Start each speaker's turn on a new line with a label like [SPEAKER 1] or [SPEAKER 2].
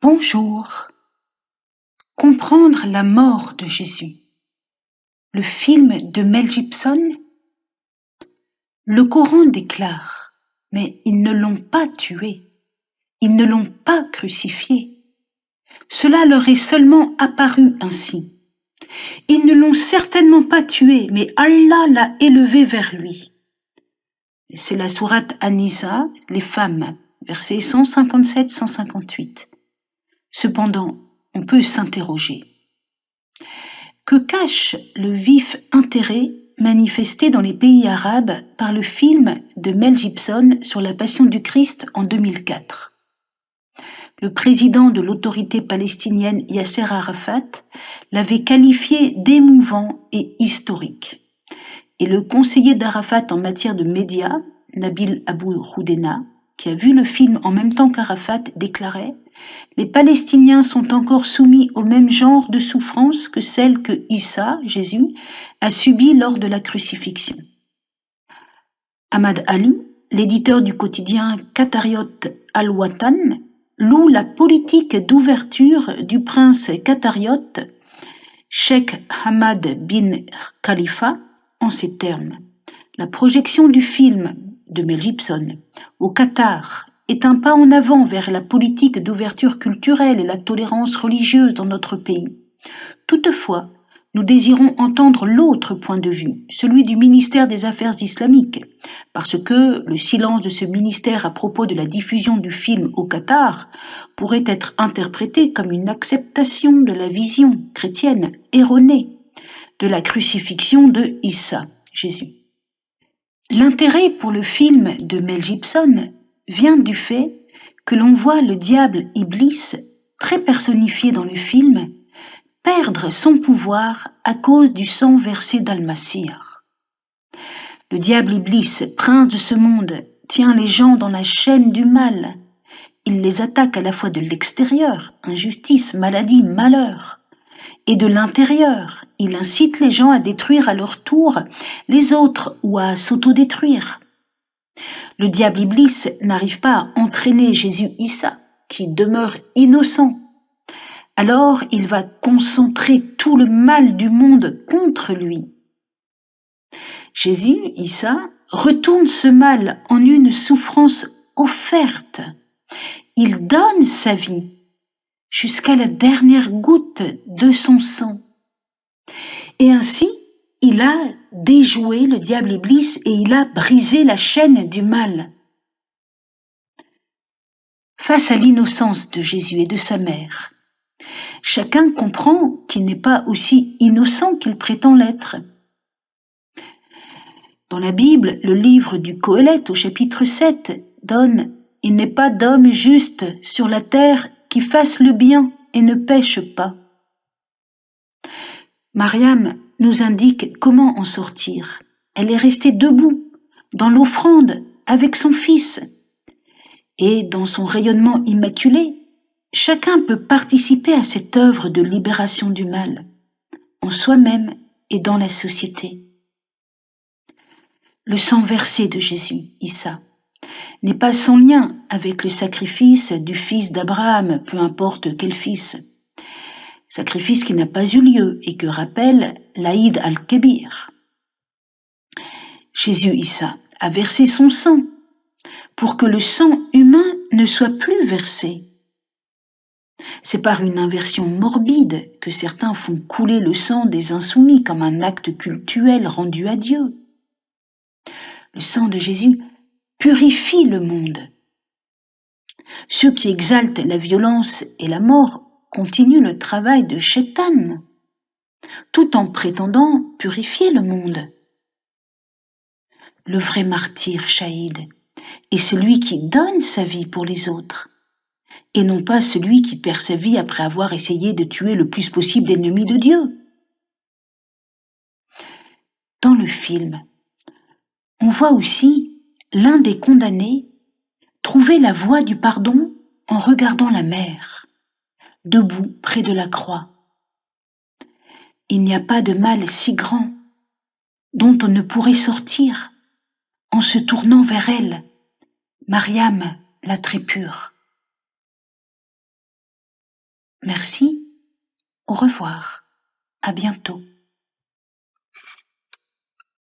[SPEAKER 1] Bonjour. Comprendre la mort de Jésus. Le film de Mel Gibson. Le Coran déclare, mais ils ne l'ont pas tué, ils ne l'ont pas crucifié. Cela leur est seulement apparu ainsi. Ils ne l'ont certainement pas tué, mais Allah l'a élevé vers lui. C'est la sourate An-Nisa, les femmes, versets 157-158. Cependant, on peut s'interroger. Que cache le vif intérêt manifesté dans les pays arabes par le film de Mel Gibson sur la Passion du Christ en 2004 ? Le président de l'autorité palestinienne Yasser Arafat l'avait qualifié d'émouvant et historique. Et le conseiller d'Arafat en matière de médias, Nabil Abou Roudena, qui a vu le film en même temps qu'Arafat, déclarait « Les Palestiniens sont encore soumis au même genre de souffrance que celle que Issa, Jésus, a subie lors de la crucifixion. » Ahmad Ali, l'éditeur du quotidien qatariote Al-Watan, loue la politique d'ouverture du prince qatariote Sheikh Hamad bin Khalifa en ces termes. La projection du film de Mel Gibson au Qatar est un pas en avant vers la politique d'ouverture culturelle et la tolérance religieuse dans notre pays. Toutefois, nous désirons entendre l'autre point de vue, celui du ministère des Affaires islamiques, parce que le silence de ce ministère à propos de la diffusion du film au Qatar pourrait être interprété comme une acceptation de la vision chrétienne erronée de la crucifixion de Issa, Jésus. L'intérêt pour le film de Mel Gibson vient du fait que l'on voit le diable Iblis, très personnifié dans le film, perdre son pouvoir à cause du sang versé d'Al-Masir. Le diable Iblis, prince de ce monde, tient les gens dans la chaîne du mal. Il les attaque à la fois de l'extérieur, injustice, maladie, malheur, et de l'intérieur. Il incite les gens à détruire à leur tour les autres ou à s'autodétruire. Le diable Iblis n'arrive pas à entraîner Jésus Issa, qui demeure innocent. Alors il va concentrer tout le mal du monde contre lui. Jésus, Issa, retourne ce mal en une souffrance offerte. Il donne sa vie jusqu'à la dernière goutte de son sang. Et ainsi, il a déjoué le diable Iblis et il a brisé la chaîne du mal. Face à l'innocence de Jésus et de sa mère, chacun comprend qu'il n'est pas aussi innocent qu'il prétend l'être. Dans la Bible, le livre du Qoélette au chapitre 7 donne « Il n'est pas d'homme juste sur la terre qui fasse le bien et ne pêche pas. » Mariam nous indique comment en sortir. Elle est restée debout, dans l'offrande, avec son fils. Et dans son rayonnement immaculé, chacun peut participer à cette œuvre de libération du mal, en soi-même et dans la société. Le sang versé de Jésus, Issa, n'est pas sans lien avec le sacrifice du fils d'Abraham, peu importe quel fils. Sacrifice qui n'a pas eu lieu et que rappelle l'Aïd al-Kébir. Jésus Issa a versé son sang pour que le sang humain ne soit plus versé. C'est par une inversion morbide que certains font couler le sang des insoumis comme un acte cultuel rendu à Dieu. Le sang de Jésus purifie le monde. Ceux qui exaltent la violence et la mort continuent le travail de Shaitan, tout en prétendant purifier le monde. Le vrai martyr shahid est celui qui donne sa vie pour les autres, et non pas celui qui perd sa vie après avoir essayé de tuer le plus possible d'ennemis de Dieu. Dans le film, on voit aussi l'un des condamnés trouver la voie du pardon en regardant la mer, debout près de la croix. Il n'y a pas de mal si grand dont on ne pourrait sortir en se tournant vers elle, Mariam, la très pure. Merci, au revoir, à bientôt.